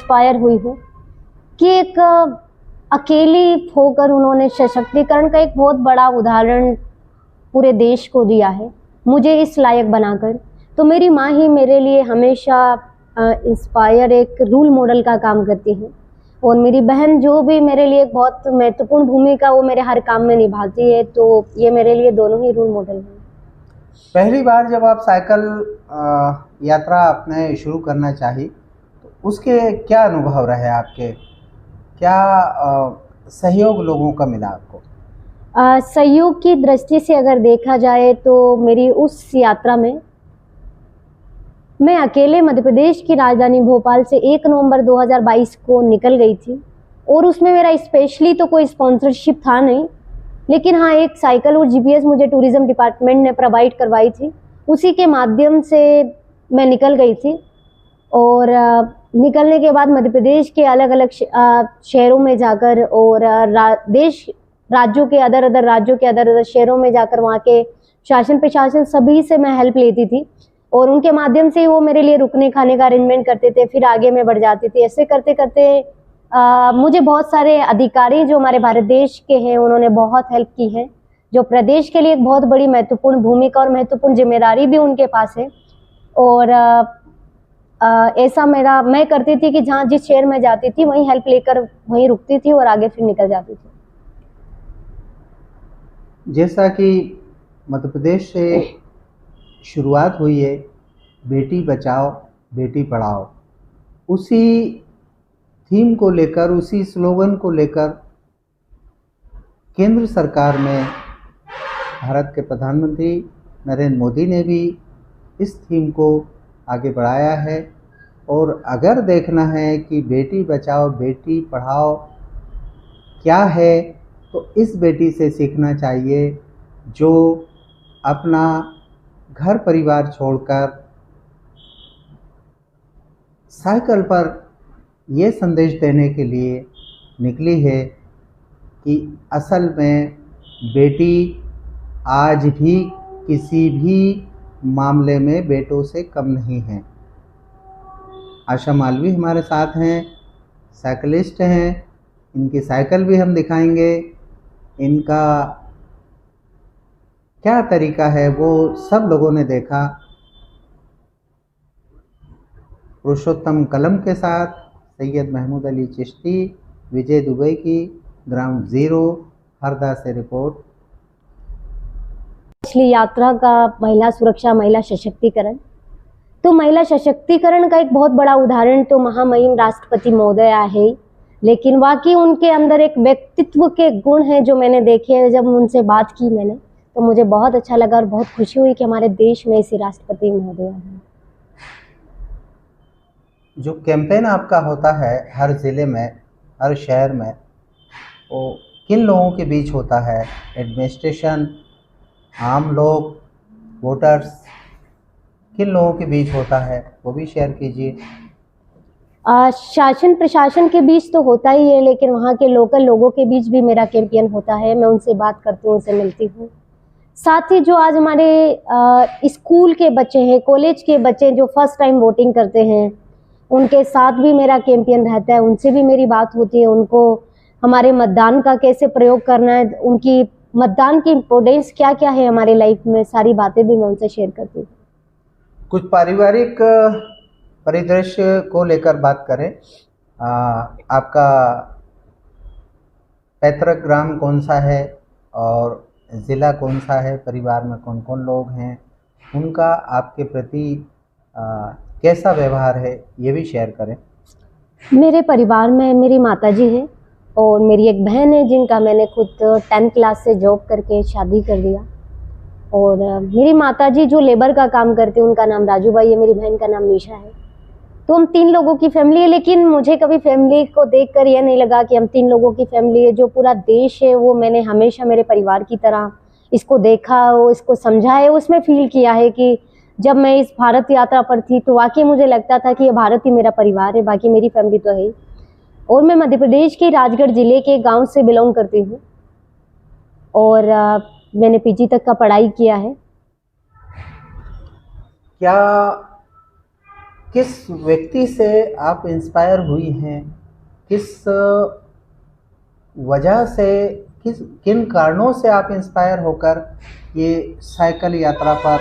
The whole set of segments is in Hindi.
इंस्पायर हुई हूँ कि एक अकेली होकर उन्होंने सशक्तिकरण का एक बहुत बड़ा उदाहरण पूरे देश को दिया है, मुझे इस लायक बनाकर। तो मेरी माँ ही मेरे लिए हमेशा इंस्पायर, एक रोल मॉडल का काम करती है। और मेरी बहन जो भी मेरे लिए एक बहुत महत्वपूर्ण भूमिका वो मेरे हर काम में निभाती है। तो ये मेरे लिए दोनों ही रोल मॉडल हैं। पहली बार जब आप साइकिल यात्रा आपने शुरू करना चाही तो उसके क्या अनुभव रहे आपके? क्या सहयोग लोगों का मिला आपको? सहयोग की दृष्टि से अगर देखा जाए तो मेरी उस यात्रा में मैं अकेले मध्य प्रदेश की राजधानी भोपाल से 1 नवंबर 2022 को निकल गई थी। और उसमें मेरा स्पेशली तो कोई स्पॉन्सरशिप था नहीं, लेकिन हाँ एक साइकिल और जीपीएस मुझे टूरिज्म डिपार्टमेंट ने प्रोवाइड करवाई थी। उसी के माध्यम से मैं निकल गई थी। और निकलने के बाद मध्य प्रदेश के अलग अलग शहरों में जाकर और राज्यों के अदर शहरों में जाकर वहाँ के शासन प्रशासन सभी से मैं हेल्प लेती थी। और उनके माध्यम से वो मेरे लिए रुकने खाने का अरेंजमेंट करते थे, फिर आगे मैं बढ़ जाती थी। ऐसे करते करते मुझे बहुत सारे अधिकारी जो हमारे भारत देश के हैं उन्होंने बहुत हेल्प की है, जो प्रदेश के लिए एक बहुत बड़ी महत्वपूर्ण भूमिका और महत्वपूर्ण जिम्मेदारी भी उनके पास है। और ऐसा मैं करती थी कि जहाँ जिस शहर में जाती थी वहीं हेल्प लेकर वहीं रुकती थी और आगे फिर निकल जाती थी। जैसा कि मध्य प्रदेश से शुरुआत हुई है बेटी बचाओ बेटी पढ़ाओ, उसी थीम को लेकर, उसी स्लोगन को लेकर केंद्र सरकार में भारत के प्रधानमंत्री नरेंद्र मोदी ने भी इस थीम को आगे बढ़ाया है। और अगर देखना है कि बेटी बचाओ बेटी पढ़ाओ क्या है, तो इस बेटी से सीखना चाहिए जो अपना घर परिवार छोड़कर साइकिल पर ये संदेश देने के लिए निकली है कि असल में बेटी आज भी किसी भी मामले में बेटों से कम नहीं है। आशा मालवी हमारे साथ हैं, साइकिलिस्ट हैं, इनकी साइकिल भी हम दिखाएंगे। इनका क्या तरीका है वो सब लोगों ने देखा। पुरुषोत्तम कलम के साथ सैयद महमूद अली चिश्ती, विजय दुबई की ग्राउंड जीरो, हरदा से रिपोर्ट। पिछली यात्रा का महिला सुरक्षा, महिला सशक्तिकरण। तो महिला सशक्तिकरण का एक बहुत बड़ा उदाहरण तो महामहिम राष्ट्रपति महोदया है, लेकिन वाकई उनके अंदर एक व्यक्तित्व के गुण हैं जो मैंने देखे हैं। जब उनसे बात की मैंने तो मुझे बहुत अच्छा लगा और बहुत खुशी हुई कि हमारे देश में ऐसी राष्ट्रपति महोदया हैं। जो कैंपेन आपका होता है हर ज़िले में, हर शहर में, वो किन लोगों के बीच होता है? एडमिनिस्ट्रेशन, आम लोग, वोटर्स, किन लोगों के बीच होता है वो भी शेयर कीजिए। शासन प्रशासन के बीच तो होता ही है, लेकिन वहाँ के लोकल लोगों के बीच भी मेरा कैंपेन होता है। मैं उनसे बात करती हूँ, उनसे मिलती हूँ। साथ ही जो आज हमारे स्कूल के बच्चे हैं, कॉलेज के बच्चे जो फर्स्ट टाइम वोटिंग करते हैं, उनके साथ भी मेरा कैंपेन रहता है। उनसे भी मेरी बात होती है, उनको हमारे मतदान का कैसे प्रयोग करना है, उनकी मतदान की इम्पोर्टेंस क्या क्या है हमारी लाइफ में, सारी बातें भी मैं उनसे शेयर करती हूँ। कुछ पारिवारिक परिदृश्य को लेकर बात करें। आपका पैतृक ग्राम कौन सा है और ज़िला कौन सा है? परिवार में कौन कौन लोग हैं? उनका आपके प्रति कैसा व्यवहार है, ये भी शेयर करें। मेरे परिवार में मेरी माताजी है और मेरी एक बहन है जिनका मैंने खुद 10th क्लास से जॉब करके शादी कर दिया। और मेरी माताजी जो लेबर का काम करते हैं उनका नाम राजू भाई है, मेरी बहन का नाम निशा है। तो हम 3 लोगों की फैमिली है, लेकिन मुझे कभी फैमिली को देखकर यह नहीं लगा कि हम 3 लोगों की फैमिली है। जो पूरा देश है वो मैंने हमेशा मेरे परिवार की तरह इसको देखा हो, इसको समझा है, उसमें फील किया है कि जब मैं इस भारत यात्रा पर थी तो वाकई मुझे लगता था कि ये भारत ही मेरा परिवार है, बाकी मेरी फैमिली तो है ही। और मैं मध्य प्रदेश के राजगढ़ जिले के गांव से बिलोंग करती हूँ और मैंने पीजी तक का पढ़ाई किया है। क्या किस व्यक्ति से आप इंस्पायर हुई हैं, किस वजह से, किन कारणों से आप इंस्पायर होकर ये साइकिल यात्रा पर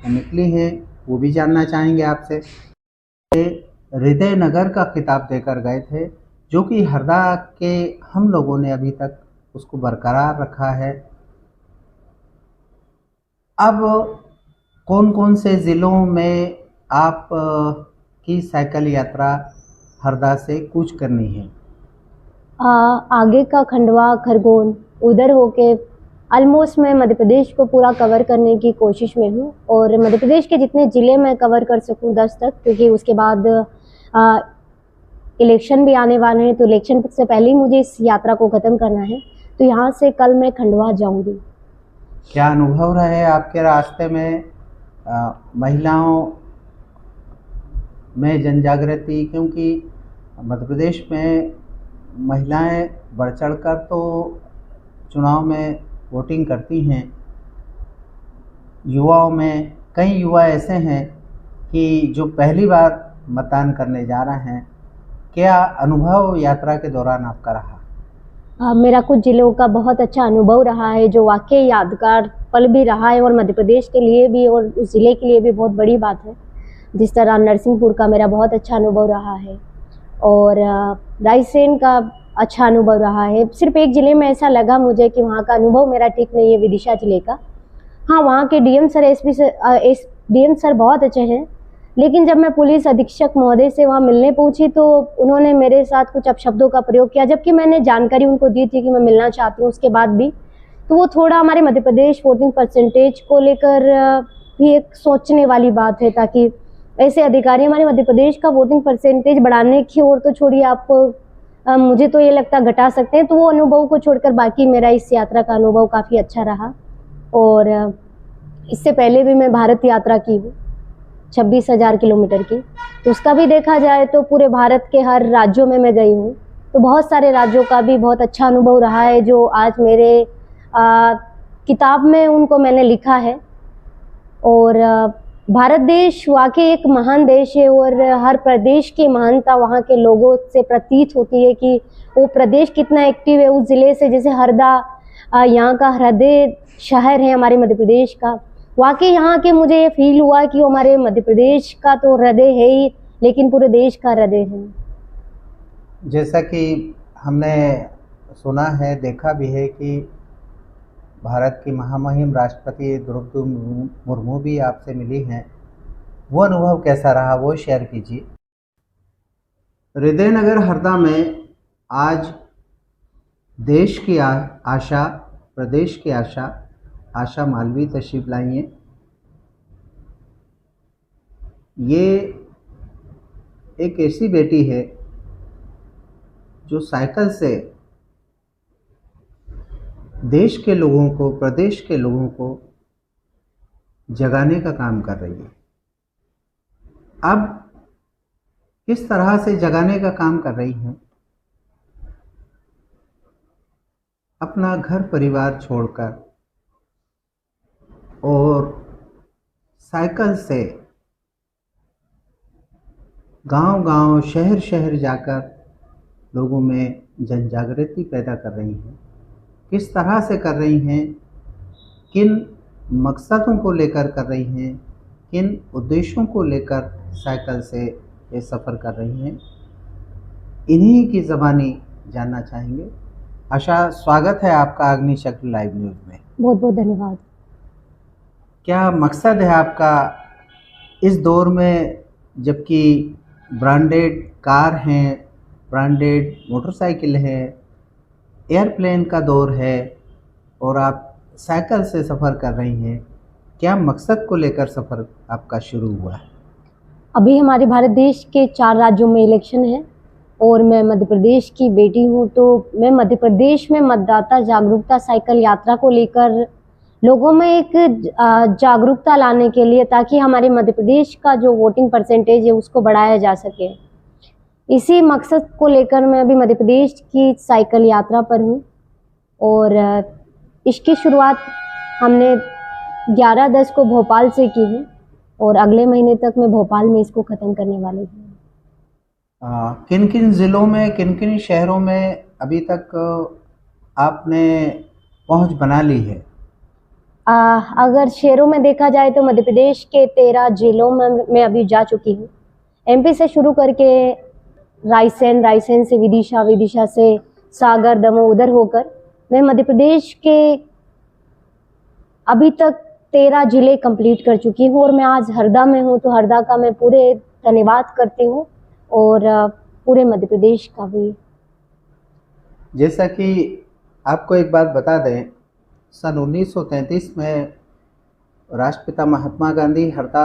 निकली हैं, वो भी जानना चाहेंगे आपसे। ये हृदय नगर का खिताब देकर गए थे, जो कि हरदा के हम लोगों ने अभी तक उसको बरकरार रखा है। अब कौन कौन से ज़िलों में आप की साइकिल यात्रा हरदा से कूच करनी है? आगे का खंडवा, खरगोन, उधर होके ऑलमोस्ट मैं मध्य प्रदेश को पूरा कवर करने की कोशिश में हूँ और मध्य प्रदेश के जितने ज़िले मैं कवर कर सकूँ 10 तक, क्योंकि उसके बाद इलेक्शन भी आने वाले हैं, तो इलेक्शन से पहले ही मुझे इस यात्रा को ख़त्म करना है। तो यहाँ से कल मैं खंडवा जाऊँगी। क्या अनुभव रहे आपके रास्ते में महिलाओं में जनजागृति? क्योंकि मध्य प्रदेश में महिलाएं बढ़ चढ़कर तो चुनाव में वोटिंग करती हैं। युवाओं में कई युवा ऐसे हैं कि जो पहली बार मतदान करने जा रहे हैं। क्या अनुभव यात्रा के दौरान आपका रहा? मेरा कुछ ज़िलों का बहुत अच्छा अनुभव रहा है, जो वाकई यादगार पल भी रहा है और मध्य प्रदेश के लिए भी और उस ज़िले के लिए भी बहुत बड़ी बात है। जिस तरह नरसिंहपुर का मेरा बहुत अच्छा अनुभव रहा है और रायसेन का अच्छा अनुभव रहा है। सिर्फ एक ज़िले में ऐसा लगा मुझे कि वहाँ का अनुभव मेरा ठीक नहीं है, विदिशा ज़िले का। हाँ, वहाँ के डीएम सर, डीएम सर बहुत अच्छे हैं, लेकिन जब मैं पुलिस अधीक्षक महोदय से वहाँ मिलने पहुँची तो उन्होंने मेरे साथ कुछ अपशब्दों का प्रयोग किया, जबकि मैंने जानकारी उनको दी थी कि मैं मिलना चाहती हूँ। उसके बाद भी तो वो थोड़ा हमारे मध्य प्रदेश वोटिंग परसेंटेज को लेकर भी एक सोचने वाली बात है, ताकि ऐसे अधिकारी हमारे मध्य प्रदेश का वोटिंग परसेंटेज बढ़ाने की ओर तो छोड़िए, आप मुझे तो ये लगता घटा सकते हैं। तो वो अनुभव को छोड़कर बाकी मेरा इस यात्रा का अनुभव काफ़ी अच्छा रहा। और इससे पहले भी मैं भारत यात्रा की हूँ 26,000 किलोमीटर की, तो उसका भी देखा जाए तो पूरे भारत के हर राज्यों में मैं गई हूँ। तो बहुत सारे राज्यों का भी बहुत अच्छा अनुभव रहा है, जो आज मेरे किताब में उनको मैंने लिखा है। और भारत देश वाकई एक महान देश है और हर प्रदेश की महानता वहाँ के लोगों से प्रतीत होती है कि वो प्रदेश कितना एक्टिव है। उस ज़िले से, जैसे हरदा यहाँ का हृदय शहर है हमारे मध्य प्रदेश का, वाकई यहाँ के मुझे ये फील हुआ कि वो हमारे मध्य प्रदेश का तो हृदय है ही, लेकिन पूरे देश का हृदय है। जैसा कि हमने सुना है, देखा भी है कि भारत की महामहिम राष्ट्रपति द्रौपदी मुर्मू भी आपसे मिली हैं। वो अनुभव कैसा रहा, वो शेयर कीजिए। हृदय नगर हरदा में आज देश की आशा, प्रदेश की आशा, आशा मालवीय तशरीफ लाई हैं। ये एक ऐसी बेटी है जो साइकिल से देश के लोगों को, प्रदेश के लोगों को जगाने का काम कर रही है। अब किस तरह से जगाने का काम कर रही हैं? अपना घर परिवार छोड़कर और साइकिल से गांव-गांव, शहर-शहर जाकर लोगों में जन जागृति पैदा कर रही हैं। किस तरह से कर रही हैं, किन मकसदों को लेकर कर रही हैं, किन उद्देश्यों को लेकर साइकिल से ये सफ़र कर रही हैं, इन्हीं की ज़बानी जानना चाहेंगे। आशा, स्वागत है आपका अग्निशक्ति लाइव न्यूज़ में। बहुत बहुत धन्यवाद। क्या मकसद है आपका इस दौर में, जबकि ब्रांडेड कार हैं, ब्रांडेड मोटरसाइकिल है, एयरप्लेन का दौर है और आप साइकिल से सफ़र कर रही हैं, क्या मकसद को लेकर सफ़र आपका शुरू हुआ है? अभी हमारे भारत देश के 4 राज्यों में इलेक्शन है और मैं मध्य प्रदेश की बेटी हूँ, तो मैं मध्य प्रदेश में मतदाता जागरूकता साइकिल यात्रा को लेकर लोगों में एक जागरूकता लाने के लिए, ताकि हमारे मध्य प्रदेश का जो वोटिंग परसेंटेज है उसको बढ़ाया जा सके। इसी मकसद को लेकर मैं अभी मध्य प्रदेश की साइकिल यात्रा पर हूँ और इसकी शुरुआत हमने 11/10 को भोपाल से की है और अगले महीने तक मैं भोपाल में इसको ख़त्म करने वाली हूँ। किन किन ज़िलों में, किन किन शहरों में अभी तक आपने पहुंच बना ली है? अगर शहरों में देखा जाए तो मध्य प्रदेश के 13 जिलों में मैं अभी जा चुकी हूँ। एमपी से शुरू करके रायसेन, रायसेन से विदिशा, विदिशा से सागर, दमोह, उधर होकर मैं मध्य प्रदेश के अभी तक 13 जिले कंप्लीट कर चुकी हूँ और मैं आज हरदा में हूँ, तो हरदा का मैं पूरे धन्यवाद करती हूँ और पूरे मध्य प्रदेश का भी। जैसा कि आपको एक बात बता दें, सन 1933 में राष्ट्रपिता महात्मा गांधी हरदा